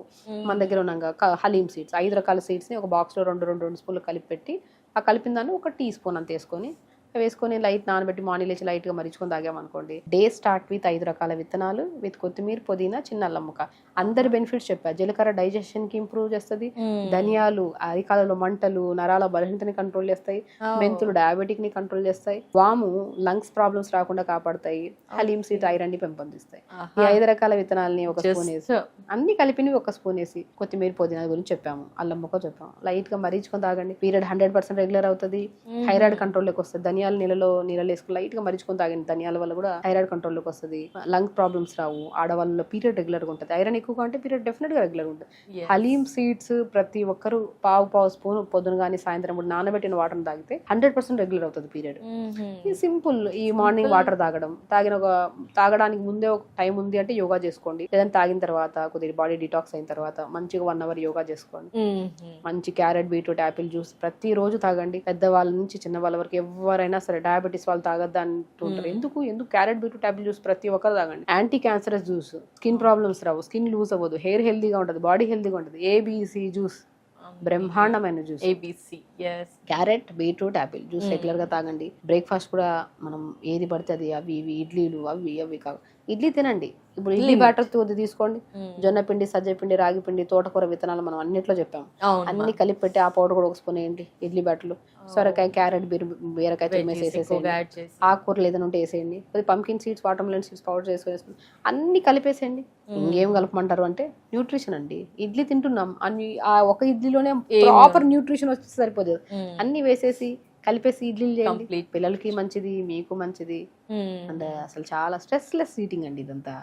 మన దగ్గర ఉన్నాక హలీమ్ సీడ్స్, 5 రకాల సీడ్స్ ని ఒక బాక్స్ లో 2 స్పూన్లు కలిపి పెట్టి, ఆ కలిపిన దాన్ని ఒక టీ స్పూన్ అంత వేసుకొని వేసుకొని లైట్ నానబెట్టి మార్నింగ్ లేచి లైట్గా మరిచుకొని తాగామనుకోండి, డే స్టార్ట్ విత్ 5 రకాల విత్తనాలు విత్ కొత్తిమీర, పుదీనా, చిన్న అల్లం ముక్క. అందరి బెనిఫిట్స్ చెప్పా. జీలకర్ర డైజెషన్కి ఇంప్రూవ్ చేస్తుంది, ధనియాలు అరికాలలో మంటలు, నరాల బలహీనతని కంట్రోల్ చేస్తాయి, మెంతులు డయాబెటిక్ని కంట్రోల్ చేస్తాయి, వాము లంగ్స్ ప్రాబ్లమ్స్ రాకుండా కాపాడతాయి, హలీమ్ సీడ్ ఐరన్ ని పెంపొందిస్తాయి. ఈ 5 రకాల విత్తనాలని ఒక స్పూన్ వేసి, అన్ని కలిపినవి ఒక స్పూన్ వేసి, కొత్తిమీర, పుదీనా గురించి చెప్పాము, అల్లం ముక్క చెప్పాము. లైట్ గా మరిచుకొని తాగండి. పీరియడ్ 100% రెగ్యులర్ అవుతుంది, థైరాయిడ్ కంట్రోల్లోకి వస్తుంది. ధనియాలు నీళ్ళలో వేసుకుని లైట్ గా మరిచుకొని తాగండి. ధనియాల వల్ల కూడా థైరాయిడ్ కంట్రోల్లోకి వస్తుంది, లంగ్ ప్రాబ్లమ్స్ రావు, ఆడవాళ్ళలో పీరియడ్ రెగ్యులర్ గా ఉంటుంది. ఐరన్ ఎక్కువగా ఉంటే పీరియడ్ డెఫినెట్ గా రెగ్యులర్ ఉంటుంది. హలీమ్ సీడ్స్ ప్రతి ఒక్కరు పావు స్పూన్ పొద్దున కానీ సాయంత్రం కూడా నానబెట్టిన వాటర్ తాగితే 100% రెగ్యులర్ అవుతుంది పీరియడ్. ఈ సింపుల్. ఈ మార్నింగ్ వాటర్ తాగడానికి ముందే ఒక టైం ఉంది అంటే యోగా చేసుకోండి, లేదంటే తాగిన తర్వాత కొద్దిగా బాడీ డిటాక్స్ అయిన తర్వాత మంచిగా 1 hour యోగా చేసుకోండి. మంచి క్యారెట్, బీట్రూట్, యాపిల్ జ్యూస్ ప్రతి రోజు తాగండి. పెద్దవాళ్ళ నుంచి చిన్న వాళ్ళ వరకు ఎవరైనా సరే, డయాబెటీస్ వాళ్ళు తాగద్దా అంటుంటారు. ఎందుకు క్యారెట్, బీట్రూట్, యాపిల్ జ్యూస్ ప్రతి ఒక్కరు తాగండి. Anti cancerous juice, skin problems రావు, స్కిన్ లూజ్ అవ్వదు, హెయిర్ హెల్దీగా ఉంటుంది, బాడీ హెల్దీగా ఉంటుంది. ఏబిసి జ్యూస్ బ్రహ్మాండమైన జ్యూస్. Carrot, beetroot, apple juice regular గా తాగండి. బ్రేక్ఫాస్ట్ కూడా మనం ఏది పడితే అది, అవి ఇడ్లీలు అవి కావు, ఇడ్లీ తినండి. ఇప్పుడు ఇడ్లీ బ్యాటర్ తీసుకోండి, జొన్న పిండి, సజ్జ పిండి, రాగి పిండి, తోటకూర విత్తనాలు మనం అన్నిట్లో చెప్పాము, అన్ని కలిపి పెట్టి ఆ పౌడర్ కూడా ఒక స్పూన్ వేయండి ఇడ్లీ బ్యాటర్లు. సొరకాయ, క్యారెట్, బీరకాయ తురిమేసి వేసేసేయండి. ఆకుకూరలు ఏదైనా ఉంటే వేసేయండి. Pumpkin seeds, water melon seeds powder వేసుకొని అన్ని కలిపేసేయండి. ఇంకేం కలపమంటారు అంటే న్యూట్రిషన్ అండి. ఇడ్లీ తింటున్నాం, అన్ని ఆ ఒక ఇడ్లీలోనే ప్రాపర్ న్యూట్రిషన్ వచ్చి సరిపోదు. అన్ని వేసేసి కలిపేసి ఇడ్లీలు చేయండి. పిల్లలకి మంచిది, మీకు మంచిది. అండ్ అసలు చాలా స్ట్రెస్ లెస్ ఈటింగ్ అండి ఇదంతా.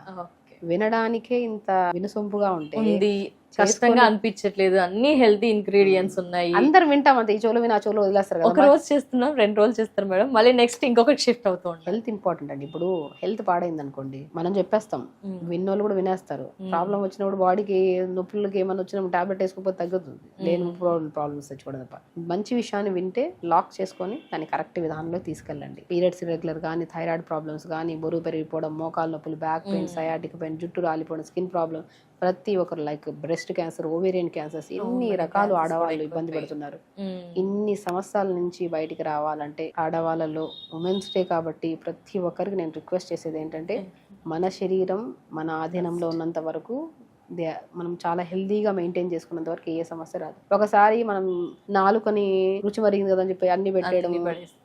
వినడానికే ఇంత వినసొంపుగా ఉంటుంది, కష్టంగా అనిపించట్లేదు. అన్ని హెల్తీ ఇంగ్రీడియంట్స్ ఉన్నాయి. అందరు వింటాం అంతే, ఈ చోలో విని ఆ చోలో వదిలేస్తారు కదా. ఒక రోజు చేస్తున్నాం, 2 రోజులు చేస్తారు మేడం, మళ్ళీ నెక్స్ట్ ఇంకొకటి షిఫ్ట్ అవుతూ ఉంటాం. హెల్త్ ఇంపార్టెంట్ అండి. ఇప్పుడు హెల్త్ పాడైంది అనుకోండి, మనం చెప్పేస్తాం, విన్నోళ్ళు కూడా వినేస్తారు. ప్రాబ్లం వచ్చినప్పుడు బాడీకి నొప్పులకి ఏమైనా వచ్చినప్పుడు టాబ్లెట్ వేసుకోకపోతే తగ్గుతుంది, లేని ప్రాబ్లమ్స్ తెచ్చుకోవడం తప్ప. మంచి విషయాన్ని వింటే లాక్ చేసుకొని దాన్ని కరెక్ట్ విధానంలో తీసుకెళ్ళండి. పీరియడ్స్ ఇర్రెగ్యులర్ కానీ, థైరాయిడ్ ప్రాబ్లమ్స్ కానీ, బరువు పెరిగిపోవడం, మోకాలు నొప్పులు, బ్యాక్ పెయిన్, సయాటిక్ పెయిన్, జుట్టు రాలిపోవడం, స్కిన్ ప్రాబ్లం, ప్రతి ఒక్కరు like breast cancer, ovarian cancers, ఇన్ని రకాలు ఆడవాళ్ళు ఇబ్బంది పడుతున్నారు. ఇన్ని సమస్యల నుంచి బయటికి రావాలంటే ఆడవాళ్ళలో ఉమెన్స్ డే కాబట్టి ప్రతి ఒక్కరికి నేను రిక్వెస్ట్ చేసేది ఏంటంటే, మన శరీరం మన ఆధీనంలో ఉన్నంత వరకు మనం చాలా హెల్దీగా మెయింటైన్ చేసుకున్నంత వరకు ఏ సమస్య రాదు. ఒకసారి మనం నాలుకని రుచి మరిగింది కదా అని చెప్పి అన్ని పెట్టేయడం,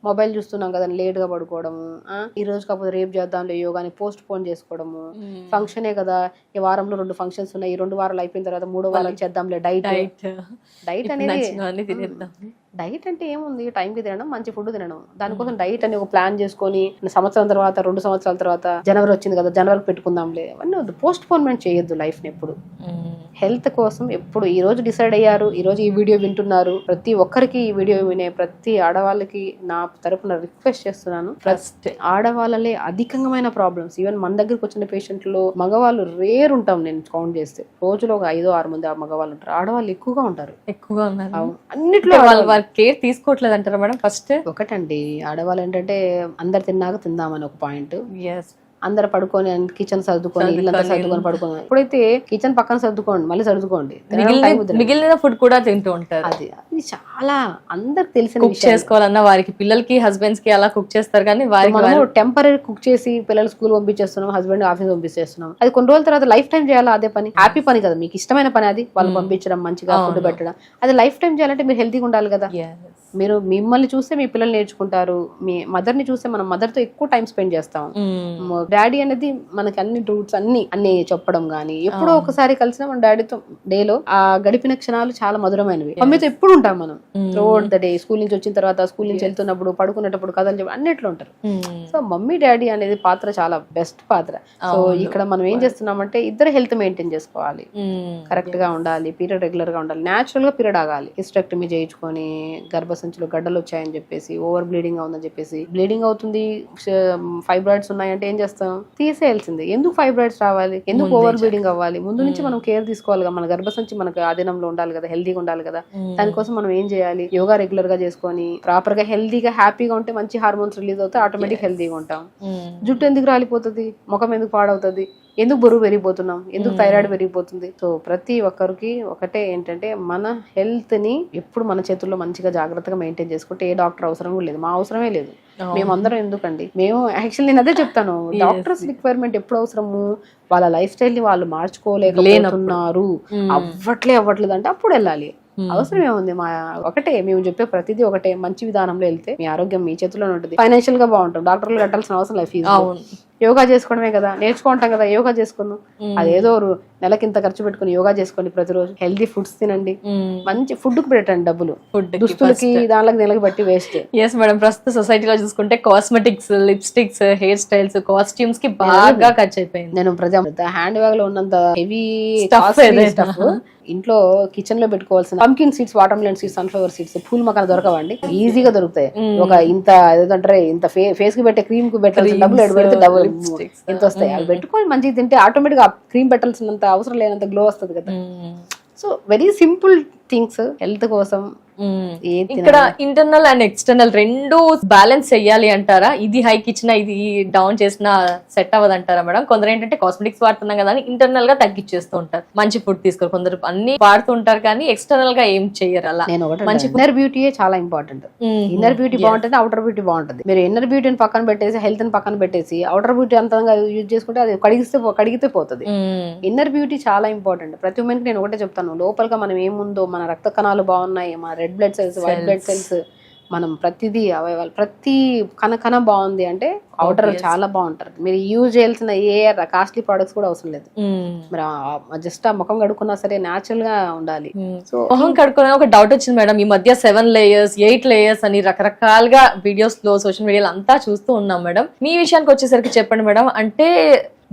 మొబైల్ చూస్తున్నాం కదా లేట్ గా పడుకోవడము, ఈ రోజు కాకపోతే రేపు చేద్దాంలే యోగాని పోస్ట్ పోన్ చేసుకోవడము, ఫంక్షనే కదా ఈ వారంలో 2 ఫంక్షన్స్ ఉన్నాయి, ఈ 2 వారాలు అయిపోయిన తర్వాత 3వ వారం చేద్దాంలే డైట్ అనేది. డైట్ అంటే ఏముంది, టైంకి తినడం, మంచి ఫుడ్ తినడం. దానికోసం డైట్ అని ఒక ప్లాన్ చేసుకొని సంవత్సరం తర్వాత 2 సంవత్సరాల తర్వాత జనవరి వచ్చింది కదా జనవరికి పెట్టుకుందాంలే, అవన్నీ వద్దు. పోస్ట్ పోన్మెంట్ చేయొద్దు లైఫ్ ని ఎప్పుడు. హెల్త్ కోసం ఎప్పుడు ఈ రోజు డిసైడ్ అయ్యారు, ఈ రోజు ఈ వీడియో వింటున్నారు, ప్రతి ఒక్కరికి ఈ వీడియో వినే ప్రతి ఆడవాళ్ళకి నా తరపున రిక్వెస్ట్ చేస్తున్నాను, ఫస్ట్ ఆడవాళ్ళలే అధికమైన ప్రాబ్లమ్స్. ఈవెన్ మన దగ్గరకు వచ్చిన పేషెంట్లో మగవాళ్ళు రేర్ ఉంటాం, నేను కౌంట్ చేస్తే రోజులో ఒక 5-6 మంది ఆ మగవాళ్ళు ఉంటారు, ఆడవాళ్ళు ఎక్కువగా ఉంటారు. అన్నిట్లో కేర్ తీసుకోవట్లేదు అంటారా మేడం? ఫస్ట్ ఒకటండి, ఆడవాళ్ళు ఏంటంటే అందరు తిన్నాక తిందామని ఒక పాయింట్, అందరు పడుకొని కిచెన్ సర్దుకొని ఇల్లంతా సర్దుకొని పడుకోండి. ఇప్పుడైతే కిచెన్ పక్కన సర్దుకోండి, మళ్ళీ సర్దుకోండి, మిగిలిన ఫుడ్ కూడా తింటూ ఉంటారు. అది చాలా అందరికి తెలిసిన కుక్ చేసుకోవాలన్నా వారికి, పిల్లలకి, హస్బెండ్స్ కి అలా కుక్ చేస్తారు, కానీ మనం టెంపరీ కుక్ చేసి పిల్లలు స్కూల్ పంపించేస్తున్నాం, హస్బెండ్ ఆఫీస్ పంపించేస్తున్నాం. అది కొన్ని రోజుల తర్వాత లైఫ్ టైం చేయాలి. అదే పని హ్యాపీ పని కదా, మీకు ఇష్టమైన పని అది, వాళ్ళు పంపించడం, మంచిగా ఫుడ్ పెట్టడం, అది లైఫ్ టైం చేయాలంటే మీరు హెల్తీగా ఉండాలి కదా. మీరు మిమ్మల్ని చూస్తే మీ పిల్లలు నేర్చుకుంటారు, మీ మదర్ ని చూస్తే మనం మదర్ తో ఎక్కువ టైం స్పెండ్ చేస్తాం. డాడీ అనేది మనకి అన్ని రూట్స్ అన్ని చెప్పడం గానీ, ఎప్పుడో ఒకసారి కలిసిన మన డాడీతో డేలో ఆ గడిపిన క్షణాలు చాలా మధురమైనవి. మమ్మీతో ఎప్పుడు ఉంటాం మనం త్రూఅవుట్ ద డే. స్కూల్ నుంచి వచ్చిన తర్వాత, స్కూల్ నుంచి వెళ్తున్నప్పుడు, పడుకునేటప్పుడు కథలు చెప్పి అన్నిట్లో ఉంటారు. సో మమ్మీ డాడీ అనేది పాత్ర చాలా బెస్ట్ పాత్ర. సో ఇక్కడ మనం ఏం చేస్తున్నామంటే ఇద్దరు హెల్త్ మెయింటైన్ చేసుకోవాలి, కరెక్ట్ గా ఉండాలి, పీరియడ్ రెగ్యులర్ గా ఉండాలి, న్యాచురల్ గా పీరియడ్ ఆగాలి. హిస్టెక్టమీ చేయించుకొని గర్భసంచిలో గడ్డలు వచ్చాయని చెప్పేసి, ఓవర్ బ్లీడింగ్ అవుతుందని చెప్పేసి, బ్లీడింగ్ అవుతుంది, ఫైబ్రాయిడ్స్ ఉన్నాయంటే ఏం చేస్తాం, తీసేయాల్సిందే. ఎందుకు ఫైబ్రాయిడ్స్ రావాలి, ఎందుకు ఓవర్ బ్లీడింగ్ అవ్వాలి? ముందు నుంచి మనం కేర్ తీసుకోవాలి కదా, మన గర్భసంచి మనకు ఆధీనంలో ఉండాలి కదా, హెల్దీగా ఉండాలి కదా. దానికోసం మనం ఏం చేయాలి, యోగా రెగ్యులర్ గా చేసుకొని ప్రాపర్ గా హెల్దీగా హ్యాపీగా ఉంటే మంచి హార్మోన్స్ రిలీజ్ అవుతాయి, ఆటోమేటిక్ హెల్దీగా ఉంటాం. జుట్టు ఎందుకు రాలిపోతుంది, ముఖం ఎందుకు పాడవుతుంది, ఎందుకు బరువు పెరిగిపోతున్నాం, ఎందుకు థైరాయిడ్ పెరిగిపోతుంది. సో ప్రతి ఒక్కరికి ఒకటే ఏంటంటే మన హెల్త్ ని ఎప్పుడు మన చేతుల్లో మంచిగా జాగ్రత్తగా మెయింటైన్ చేసుకుంటే ఏ డాక్టర్ అవసరం కూడా లేదు, మా అవసరమే లేదు. మేమందరం ఎందుకండి, మేము యాక్చువల్లీ నేను అదే చెప్తాను, డాక్టర్స్ రిక్వైర్మెంట్ ఎప్పుడు అవసరము, వాళ్ళ లైఫ్ స్టైల్ ని వాళ్ళు మార్చుకోలేకపోతున్నారు, అవ్వట్లేదు అంటే అప్పుడు వెళ్ళాలి. అవసరం ఏముంది, మా ఒకటే మేము చెప్పే ప్రతిదీ ఒకటే, మంచి విధానంలో వెళ్తే మీ ఆరోగ్యం మీ చేతిలోనే ఉంటుంది, ఫైనాన్షియల్ గా బాగుంటుంది, డాక్టర్లు కట్టాల్సిన అవసరం లేదు ఫీజు. యోగా చేసుకోవడమే కదా, నేర్చుకుంటాం కదా, యోగా చేసుకున్నాం, అదేదో నెలకి ఇంత ఖర్చు పెట్టుకుని యోగా చేసుకోండి, ప్రతిరోజు హెల్దీ ఫుడ్స్ తినండి, మంచి ఫుడ్ కు పెట్టండి డబ్బులు, దుస్తులకి దానికి నెలకి బట్టి వేస్ట్. ఎస్ మేడం, ప్రస్తుత సొసైటీలో చూసుకుంటే cosmetics, lipsticks, hair styles, costumes కి బాగా ఖర్చు అయిపోయింది. నేను హ్యాండ్ బ్యాగ్ లో ఉన్నంత హెవీ స్టఫ్ ఇంట్లో కిచెన్ లో పెట్టుకోవాల్సిన pumpkin seeds, water melon seeds, sunflower seeds, pool మకాన దొరకవండి, ఈజీగా దొరుకుతాయి. ఒక ఇంత ఏదంటారు ఇంత ఫేస్ కి పెట్టే క్రీమ్ కు పెట్టాల్సిన డబ్బులు ఎడు పెడితే డబ్బులు ఇంత వస్తాయి. అవి పెట్టుకొని మంచిగా తింటే ఆటోమేటిక్ గా క్రీమ్ పెట్టాల్సినంత అవసరం లేనంత గ్లో వస్తుంది కదా. So very simple things health కోసం. ఇక్కడ ఇంటర్నల్ అండ్ ఎక్స్టర్నల్ రెండు బ్యాలెన్స్ చెయ్యాలి అంటారా? ఇది హైక్ ఇచ్చినా ఇది డౌన్ చేసినా సెట్ అవ్వదు అంటారా మేడం? కొందరు ఏంటంటే కాస్మెటిక్స్ వాడుతున్నాం కదా అని ఇంటర్నల్ గా తగ్గించేస్తూ ఉంటారు, మంచి ఫుడ్ తీసుకోరు, కొందరు అన్ని వాడుతూ ఉంటారు కానీ ఎక్స్టర్నల్ గా ఏం చెయ్యరు. అలా నేను మంచి ఇన్నర్ బ్యూటీ చాలా ఇంపార్టెంట్. ఇన్నర్ బ్యూటీ బాగుంటుంది, అవుటర్ బ్యూటీ బాగుంటుంది. మీరు ఇన్నర్ బ్యూటీని పక్కన పెట్టేసి హెల్త్ ని పక్కన పెట్టేసి అవుటర్ బ్యూటీ అంతంగా యూజ్ చేసుకుంటే అది కడిగితే పోతుంది. ఇన్నర్ బ్యూటీ చాలా ఇంపార్టెంట్. ప్రతి ఉమెన్ కి నేను ఒకటే చెప్తాను, లోపలగా మనం ఏముందో, మన రక్త కణాలు బాగున్నాయి, మన red blood cells, white blood cells, మనం ప్రతిదీ అవయవాలు ప్రతి కణ బాగుంది అంటే అవుటర్ చాలా బాగుంటారు. మీరు యూజ్ చేయాల్సిన ఏ కాస్ట్లీ ప్రొడక్ట్స్ కూడా అవసరం లేదు. మీరు జస్ట్ ఆ ముఖం కడుక్కున్నా సరే న్యాచురల్ గా ఉండాలి. సో ముఖం కడుక్కునే ఒక డౌట్ వచ్చింది మేడం, ఈ మధ్య 7 layers 8 layers అని రకరకాలుగా వీడియోస్ లో సోషల్ మీడియాలో అంతా చూస్తూ ఉన్నాం మేడం. మీ విషయానికి వచ్చేసరికి చెప్పండి మేడం, అంటే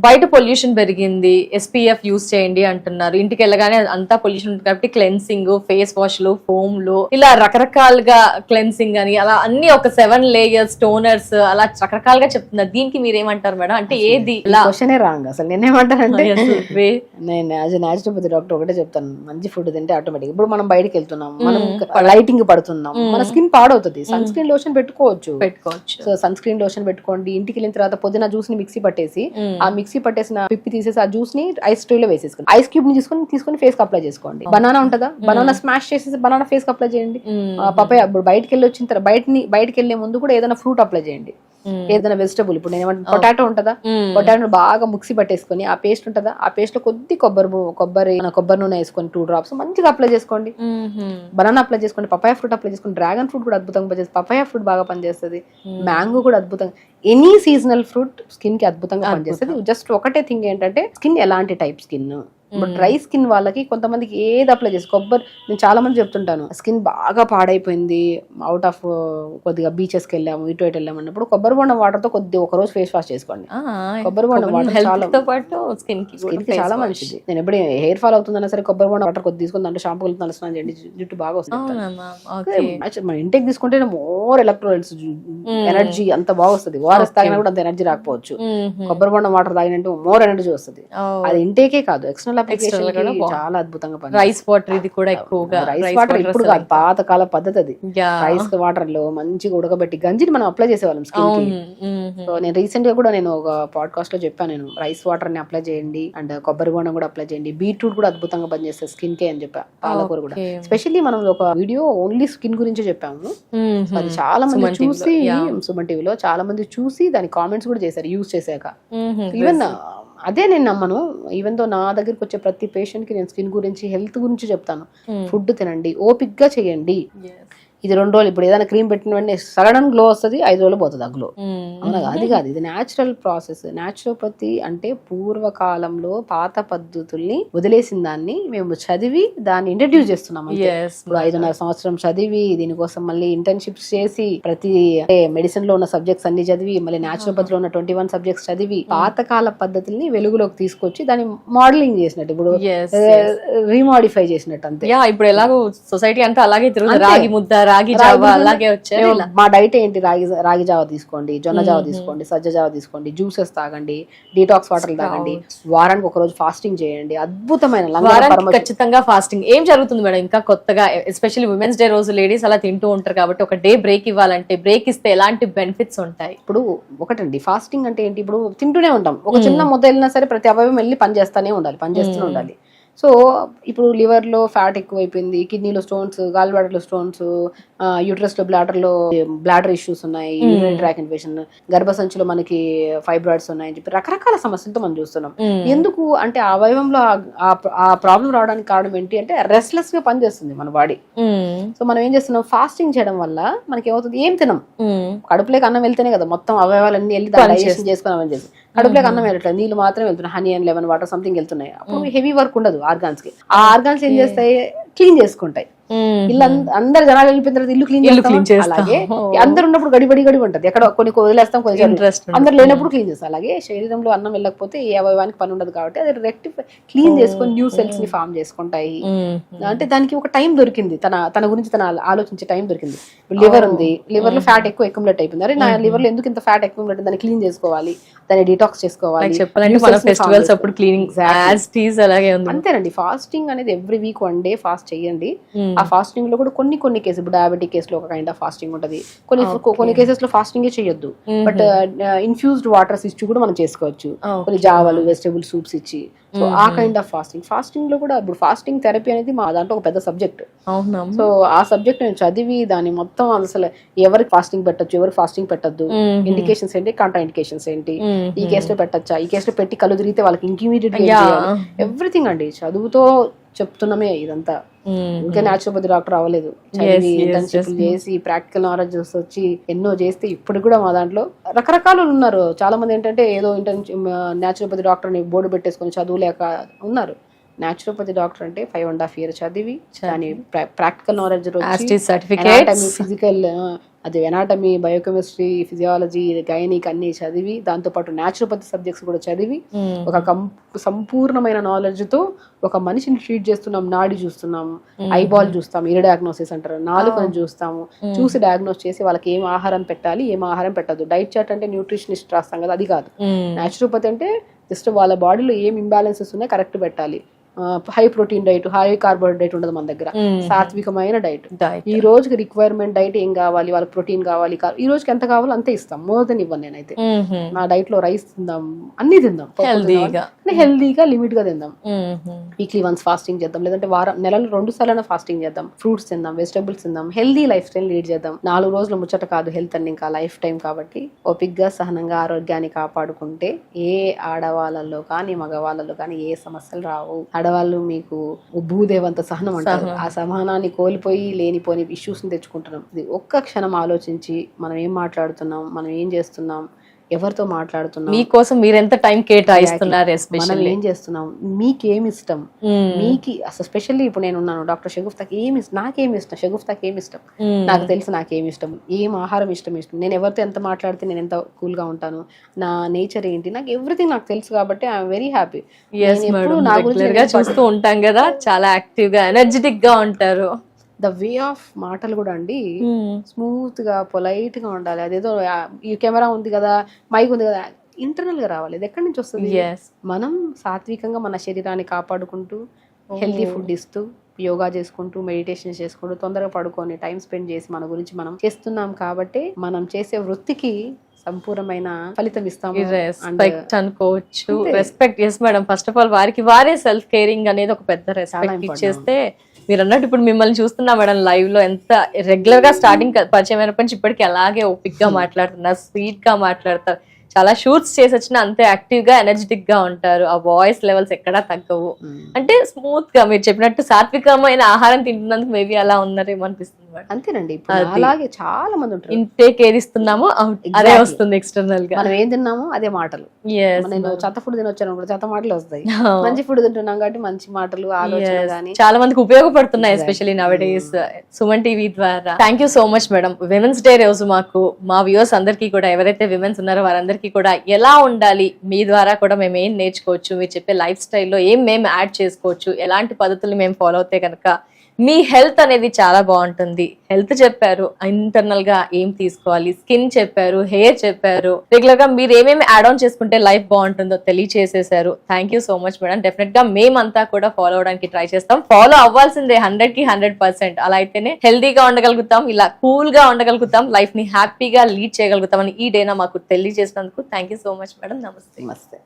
బయట పొల్యూషన్ పెరిగింది, SPF యూజ్ చేయండి అంటున్నారు, ఇంటికి వెళ్ళగానే అంతా పొల్యూషన్ ఉంటుంది కాబట్టి క్లెన్సింగ్, ఫేస్ వాష్లు, ఫోమ్లు, ఇలా రకరకాలుగా క్లెన్సింగ్ అని అలా అన్ని ఒక 7 layers టోనర్స్ అలా రకరకాలుగా చెప్తున్నారు. దీనికి మీరు ఏమంటారు మేడం? అంటే ఏది క్వశ్చనే రాంగ్ అసలు. నేనేమంటానంటే నేను యాజ్ ఎ న్యాచురోపతి డాక్టర్ ఒకటే చెప్తాను, మంచి ఫుడ్ తింటే ఆటోమేటిక్ ఇప్పుడు మనం బయటకి వెళ్తున్నాం, మనం లైటింగ్ పడుతున్నాం, మన స్కిన్ పాడవుతుంది, సన్ స్క్రీన్ లోషన్ పెట్టుకోవచ్చు. సో సన్ స్క్రీన్ లోషన్ పెట్టుకోండి. ఇంటికి వెళ్ళిన తర్వాత పుదీనా జ్యూస్ ని మిక్సీ పట్టేసి ఆ మిక్సీ పట్టేసిన పిప్పి తీసేసి ఆ జ్యూస్ ని ఐస్ ట్రే లో వేసేసుకోండి, ఐస్ క్యూబ్ ని తీసుకొని ఫేస్ కి అప్లై చేసుకోండి. బనానా ఉంటుందా, బనానా స్మాష్ చేసేసి బనానా ఫేస్ కి అప్లై చేయండి. పపాయ ఇప్పుడు బయటకి వెళ్ళి వచ్చిన తర్వాత బయటకి వెళ్లే ముందు కూడా ఏదైనా ఫ్రూట్ అప్లై చేయండి, ఏదైనా వెజిటబుల్. ఇప్పుడు నేను ఏమంటే పొటాటో ఉంటుందా, పొటాటో బాగా మిక్సీ పట్టేసుకొని ఆ పేస్ట్ ఉంటుందా, ఆ పేస్ట్ లో కొద్ది కొబ్బరి నూనె వేసుకొని 2 drops మంచిగా అప్లై చేసుకోండి. బనానా అప్లై చేసుకోండి, పపాయ ఫ్రూట్ అప్లై చేసుకోండి, డ్రాగన్ ఫ్రూట్ కూడా అద్భుతంగా పనిచేస్తుంది, పపాయ ఫ్రూట్ బాగా పనిచేస్తుంది, మ్యాంగో కూడా అద్భుతంగా, ఎనీ సీజనల్ ఫ్రూట్ స్కిన్ కి అద్భుతంగా పనిచేస్తుంది. జస్ట్ ఒకటే థింగ్ ఏంటంటే స్కిన్ ఎలాంటి టైప్ స్కిన్. ఇప్పుడు డ్రై స్కిన్ వాళ్ళకి కొంతమందికి ఏది అప్లై చేసి నేను చాలా మంది చెప్తుంటాను, స్కిన్ బాగా పాడైపోయింది, అవుట్ ఆఫ్ కొద్దిగా బీచెస్ కి వెళ్ళాము, ఇటు వెళ్ళాము కొబ్బరి బొండం వాటర్ తో ఒక రోజు ఫేస్ వాష్ చేసుకోండి. కొబ్బరి బొండం వాటర్ చాలా స్కిన్ కి చాలా మంచిది. నేను ఎప్పుడు హెయిర్ ఫాల్ అవుతుందన్నా సరే కొబ్బరి బొండం వాటర్ కొద్ది తీసుకుని దాంట్లో షాంపూ కలిపి స్నానం చేయండి, జుట్టు బాగా వస్తుంది. మన ఇంటేక్ తీసుకుంటే మోర్ ఎలక్ట్రోలైట్స్, ఎనర్జీ అంత బాగా వస్తుంది. ఓఆర్ఎస్ తాగినా కూడా అంత ఎనర్జీ రాకపోవచ్చు, కొబ్బరి బొండం వాటర్ తాగినట్టు మోర్ ఎనర్జీ వస్తుంది. అది ఇంటేకే కాదు, ఎక్స్టర్నల్ చాలా అద్భుతంగా రైస్ వాటర్, ఇది కూడా ఎక్కువగా రైస్ వాటర్ ఇప్పుడు కాదు, పాతకాల పద్ధతి అది. రైస్ వాటర్ లో మంచిగా ఉడకబెట్టి గంజిని మనం అప్లై చేసేవాళ్ళం స్కిన్ కి. సో నేను రీసెంట్ గా కూడా నేను ఒక పాడ్కాస్ట్ లో చెప్పాను, నేను రైస్ వాటర్ ని అప్లై చేయండి అండ్ కొబ్బరి బొండం కూడా అప్లై చేయండి, బీట్రూట్ కూడా అద్భుతంగా పనిచేస్తుంది స్కిన్ కి అని చెప్పా, పాలకూర కూడా. స్పెషల్లీ మనం ఒక వీడియో ఓన్లీ స్కిన్ గురించి చెప్పాము, అది చాలా మంది చూసి సుమన్ టీవీలో చాలా మంది చూసి దాని కామెంట్స్ కూడా చేశారు యూజ్ చేశాక. ఈవెన్ అదే నేను నమ్మను, ఈవెన్ తో నా దగ్గరికి వచ్చే ప్రతి పేషెంట్ కి నేను స్కిన్ గురించి హెల్త్ గురించి చెప్తాను. ఫుడ్ తినండి, ఓపిక్గా చేయండి. ఇది 2 రోజులు ఇప్పుడు ఏదైనా క్రీమ్ పెట్టిన వెంటనే సడన్ గ్లో వస్తుంది, 5 రోజులు పోతుంది ఆ గ్లో. అవునా? అది కాదు, ఇది న్యాచురల్ ప్రాసెస్. న్యాచురోపతి అంటే పూర్వకాలంలో పాత పద్ధతుల్ని వదిలేసిన దాన్ని మేము చదివి దాన్ని ఇంట్రడ్యూస్ చేస్తున్నాం. ఇప్పుడు 5.5 సంవత్సరం చదివి దీనికోసం మళ్ళీ ఇంటర్న్షిప్స్ చేసి ప్రతి మెడిసిన్ లో ఉన్న సబ్జెక్ట్స్ అన్ని చదివి మళ్ళీ న్యాచురోపతిలో ఉన్న 21 సబ్జెక్ట్స్ చదివి పాతకాల పద్ధతుల్ని వెలుగులోకి తీసుకొచ్చి దాన్ని మోడలింగ్ చేసినట్టు, ఇప్పుడు రీమాడిఫై చేసినట్టు అంతే. ఇప్పుడు ఎలాగో సొసైటీ అంతా అలాగే తిరుగుతుంది, రాగి ముద్ద, రాగి జావా అలాగే వచ్చారు ఇలా? మా డైట్ ఏంటి, రాగి జావ తీసుకోండి, జొన్న జావ తీసుకోండి, సజ్జ జావ తీసుకోండి, జ్యూసెస్ తాగండి, డీటాక్స్ వాటర్ తాగండి, వారానికి ఒక రోజు ఫాస్టింగ్ చేయండి. అద్భుతమైన వారానికి ఖచ్చితంగా ఫాస్టింగ్. ఏం జరుగుతుంది మేడం ఇంకా కొత్తగా, ఎస్పెషల్లీ ఉమెన్స్ డే రోజు లేడీస్ అలా తింటూ ఉంటారు కాబట్టి ఒక డే బ్రేక్ ఇవ్వాలంటే బ్రేక్ ఇస్తే ఎలాంటి బెనిఫిట్స్ ఉంటాయి? ఇప్పుడు ఒకటండి, ఫాస్టింగ్ అంటే ఏంటి, ఇప్పుడు తింటూనే ఉంటాం, ఒక చిన్న ముద్ద వెళ్ళినా సరే ప్రతి అవయవం వెళ్ళి పనిచేస్తూనే ఉండాలి. సో ఇప్పుడు లివర్ లో ఫ్యాట్ ఎక్కువైపోయింది, కిడ్నీలో stones, gall bladder stones, uterus లో బ్లాడర్ ఇష్యూస్ ఉన్నాయి, యూరినరీ ట్రాక్ ఇన్ఫెక్షన్, గర్భసంచిలో మనకి ఫైబ్రాయిడ్స్ ఉన్నాయని చెప్పి రకరకాల సమస్యలతో మనం చూస్తున్నాం. ఎందుకు అంటే ఆ అవయవంలో ఆ ప్రాబ్లం రావడానికి కారణం ఏంటి అంటే రెస్ట్లెస్ గా పనిచేస్తుంది మన బాడీ. సో మనం ఏం చేస్తున్నాం, ఫాస్టింగ్ చేయడం వల్ల మనకి ఏమవుతుంది, ఏం తినం, కడుపులోకి అన్నం వెళ్తేనే కదా మొత్తం అవయవాలన్నీ వెళ్ళి డైజెషన్ చేసుకున్నామని చెప్పి కడుపులోకి అన్నం వెళ్ళట్లేదు, నీళ్ళు మాత్రం వెళ్తున్నాయి, honey and lemon water something వెళ్తున్నాయి. అప్పుడు హెవీ వర్క్ ఉండదు ఆర్గాన్స్ కి. ఆ ఆర్గాన్స్ ఏం చేస్తాయి, క్లీన్ చేసుకుంటాయి. ఇల్లు అందరు జనాలు వెళ్ళిపోయిన తర్వాత ఇల్లు క్లీన్ చేస్తాం. అలాగే అందరు ఉన్నప్పుడు గడిబడి ఉంటది, ఎక్కడ కొన్ని వదిలేస్తాం, కొన్ని అందరు లేనప్పుడు క్లీన్ చేస్తాం. అలాగే శరీరంలో అన్నం వెళ్ళకపోతే ఏ అవయవానికి పని ఉండదు కాబట్టి అది రెక్టిఫై క్లీన్ చేసుకొని న్యూ సెల్స్ ని ఫామ్ చేసుకుంటాయి. అంటే దానికి ఒక టైం దొరికింది, తన గురించి తన ఆలోచించే టైం దొరికింది. లివర్ ఉంది, లివర్ లో ఫ్యాట్ ఎక్కువ అక్యుములేట్ అయిపోయింది, అరే నా లివర్ లో ఎందుకు ఇంత ఫ్యాట్ అక్యుములేట్, దాన్ని క్లీన్ చేసుకోవాలి, దాన్ని డిటాక్స్ చేసుకోవాలి. ఫెస్టివల్స్ అప్పుడు క్లీనింగ్ అలాగే ఉంది. అంతేనండి, ఫాస్టింగ్ అనేది ఎవ్రీ వీక్ 1 day ఫాస్ట్ చేయండి. ఆ ఫాస్టింగ్ లో కూడా కొన్ని కేసులు, ఇప్పుడు డయాబెటిక్ కేసులో ఒక కైండ్ ఆఫ్ ఫాస్టింగ్ ఉంటది, కొన్ని కేసెస్ లో ఫాస్టింగ్ చేయొద్దు, బట్ ఇన్ఫ్యూజ్డ్ వాటర్స్ ఇచ్చి కూడా మనం చేసుకోవచ్చు, కొన్ని జావాలు, వెజిటబుల్ సూప్స్ ఇచ్చి. సో ఆ కైండ్ ఆఫ్ ఫాస్టింగ్ లో కూడా ఇప్పుడు ఫాస్టింగ్ థెరపీ అనేది మా దాంట్లో ఒక పెద్ద సబ్జెక్ట్. సో ఆ సబ్జెక్ట్ నేను చదివి దాని మొత్తం అసలు ఎవరికి ఫాస్టింగ్ పెట్టచ్చు, ఎవరికి ఫాస్టింగ్ పెట్టద్దు, ఇండికేషన్స్ ఏంటి, కాంట్రా ఇండికేషన్స్ ఏంటి, ఈ కేసులో పెట్టచ్చా, ఈ కేసులో పెట్టి కళ్ళు తిరిగితే వాళ్ళకి ఇంకిమీడియట్ ఎవ్రీథింగ్ అండి చదువుతో చెప్తున్నామే. ఇదంతా ఇంకా న్యాచురోపతి డాక్టర్ అవ్వలేదు, చదివి ఇంటర్న్షిప్ చేసి ప్రాక్టికల్ నాలెడ్జ్ వచ్చి ఎన్నో చేస్తే ఇప్పుడు కూడా మా దాంట్లో రకరకాలు ఉన్నారు. చాలా మంది ఏంటంటే ఏదో న్యాచురోపతి డాక్టర్ ని బోర్డు పెట్టేసుకొని చదువులేక ఉన్నారు. న్యాచురోపతి డాక్టర్ అంటే 5.5 years చదివి దాని ప్రాక్టికల్ నాలెడ్జ్ ఫిజికల్, అది ఎనాటమీ, బయోకెమిస్ట్రీ, ఫిజియాలజీ, గైనిక్ అన్ని చదివి దాంతోపాటు న్యాచురోపతి సబ్జెక్ట్స్ కూడా చదివి ఒక సంపూర్ణమైన నాలెడ్జ్ తో ఒక మనిషిని ట్రీట్ చేస్తున్నాం. నాడి చూస్తున్నాము, ఐబాల్ చూస్తాం, ఇయర్ డయాగ్నోసిస్ అంటారు, నాలుకను చూస్తాము, చూసి డయాగ్నోస్ చేసి వాళ్ళకి ఏం ఆహారం పెట్టాలి, ఏం ఆహారం పెట్టద్దు. డైట్ చార్ట్ అంటే న్యూట్రిషనిస్ట్ రాస్తాం కదా, అది కాదు. న్యాచురోపతి అంటే జస్ట్ వాళ్ళ బాడీలో ఏం ఇంబ్యాలెన్సెస్ ఉన్నాయో కరెక్ట్ పెట్టాలి. High protein diet, high carbohydrate ఉండదు మన దగ్గర, సాత్వికమైన డైట్. ఈ రోజుకి రిక్వైర్మెంట్ డైట్ ఏం కావాలి, వాళ్ళకి ప్రోటీన్ కావాలి, ఈ రోజుకి ఎంత కావాలో అంతే ఇస్తాం, మోర్ దెన్ ఇవ్వను నేనైతే. నా డైట్ లో రైస్ తిందాం, అన్ని తిందాం, హెల్దీగా లిమిట్ గా తిందాం. వీక్లీ వన్స్ ఫాస్టింగ్ చేద్దాం, లేదంటే నెలలో 2 సార్లు ఫాస్టింగ్ చేద్దాం. ఫ్రూట్స్ తిందాం, వెజిటబుల్స్ తిందాం, హెల్దీ లైఫ్ స్టైల్ లీడ్ చేద్దాం. 4 రోజుల ముచ్చట కాదు హెల్త్ అని, ఇంకా లైఫ్ టైం కాబట్టి ఓపిక్గా సహనంగా ఆరోగ్యాన్ని కాపాడుకుంటే ఏ ఆడవాళ్ళలో కానీ మగవాళ్ళలో కానీ ఏ సమస్యలు రావు. ఆడవాళ్ళు మీకు భూదేవంత సహనం అంటారు, ఆ సహనాన్ని కోల్పోయి లేనిపోని ఇష్యూస్ ని తెచ్చుకుంటున్నాం. ఇది ఒక్క క్షణం ఆలోచించి మనం ఏం మాట్లాడుతున్నాం, మనం ఏం చేస్తున్నాం, ఎవరితో మాట్లాడుతున్నాం, మీకోసం మీరు ఎంత టైం కేటాయిస్తున్నారు, మనం ఏం చేస్తున్నాం, మీకేమి ఇష్టం, మీకు అసలు స్పెషల్లీ ఇప్పుడు నేను ఉన్నాను డాక్టర్ షగుఫ్తాకి నాకేమి ఇష్టం, షగుఫ్తాకి ఏమి ఇష్టం, నాకు తెలుసు నాకేమి ఇష్టం, ఏం ఆహారం ఇష్టం, నేను ఎవరితో ఎంత మాట్లాడితే నేను ఎంత కూల్ గా ఉంటాను, నా నేచర్ ఏంటి, నాకు ఎవ్రీథింగ్ నాకు తెలుసు కాబట్టి ఐఎమ్ వెరీ హ్యాపీ. నా గురించి చూస్తూ ఉంటాం కదా, చాలా యాక్టివ్ గా ఎనర్జెటిక్ గా ఉంటారు. ద వే ఆఫ్ మాటలు కూడా అండి స్మూత్ గా పొలైట్ గా ఉండాలి. అదేదో ఈ కెమెరా ఉంది కదా, మైక్ ఉంది కదా, ఇంటర్నల్ గా రావాలి. ఇది ఎక్కడి నుంచి వస్తుంది? మనం సాత్వికంగా మన శరీరాన్ని కాపాడుకుంటూ హెల్తీ ఫుడ్ ఇస్తూ యోగా చేసుకుంటూ మెడిటేషన్ చేసుకుంటూ తొందరగా పడుకొని టైం స్పెండ్ చేసి మన గురించి మనం చేస్తున్నాం కాబట్టి మనం చేసే వృత్తికి సంపూర్ణమైన ఫలితం ఇస్తాము అనుకోవచ్చు. Respect. Yes madam, first of all వారికి వారే సెల్ఫ్ కేరింగ్ అనేది ఒక పెద్ద రెస్పెక్ట్ ఇచ్చేస్తే, మీరు అన్నట్టు ఇప్పుడు మిమ్మల్ని చూస్తున్నా మేడం లైవ్ లో, ఎంత రెగ్యులర్ గా స్టార్టింగ్ పరిచయం అయినప్పటి నుంచి ఇప్పటికి అలాగే ఓపిక్ గా మాట్లాడుతున్నారు, స్వీట్ గా మాట్లాడతారు, చాలా షూట్స్ చేసి వచ్చినా అంతే యాక్టివ్ గా ఎనర్జెటిక్ గా ఉంటారు, ఆ వాయిస్ లెవెల్స్ ఎక్కడా తగ్గవు. అంటే స్మూత్ గా మీరు చెప్పినట్టు సాత్వికమైన ఆహారం తింటున్నందుకు మేబీ అలా ఉన్నారేమో అనిపిస్తుంది. అంతేనండి, అలాగే చాలా మంది ఉంటారు. ఇంటేక్ ఏది ఇస్తున్నామో అదే వస్తుంది ఎక్స్టర్నల్ గా, మనం ఏం తిన్నామో అదే మాటలు. నేను చెత్త ఫుడ్ తినొచ్చాను కూడా చెత్త మాటలు వస్తాయి, మంచి ఫుడ్ తింటున్నాం కాబట్టి మంచి మాటలు, ఆలోచన కానీ చాలా మందికి ఉపయోగపడుతున్నాయి, ఎస్పెషల్లీ నౌ ఏ డేస్ సుమన్ టీవీ ద్వారా. Thank you so much madam. Women's day రోజు మాకు మా వ్యూవర్స్ అందరికీ కూడా, ఎవరైతే విమెన్స్ ఉన్నారో వారందరికీ కూడా ఎలా ఉండాలి, మీ ద్వారా కూడా మేము ఏం నేర్చుకోవచ్చు, మీరు చెప్పే లైఫ్ స్టైల్లో ఏం మేము యాడ్ చేసుకోవచ్చు, ఎలాంటి పద్ధతులు మేము ఫాలో అవుతే కనుక మీ హెల్త్ అనేది చాలా బాగుంటుంది. హెల్త్ చెప్పారు, ఇంటర్నల్ గా ఏం తీసుకోవాలి, స్కిన్ చెప్పారు, హెయిర్ చెప్పారు, రెగ్యులర్ గా మీరు ఏమేమి యాడ్ ఆన్ చేసుకుంటే లైఫ్ బాగుంటుందో తెలియచేసేసారు. Thank you so much madam. Definite గా మేమంతా కూడా ఫాలో అవడానికి ట్రై చేస్తాం. ఫాలో అవ్వాల్సిందే 100కి 100%. అలా అయితేనే హెల్తీగా ఉండగలుగుతాం, ఇలా కూల్ గా ఉండగలుగుతాం, లైఫ్ ని హ్యాపీగా లీడ్ చేయగలుగుతాం అని ఈ డేనా మాకు తెలియజేసినందుకు thank you so much madam. నమస్తే. నమస్తే.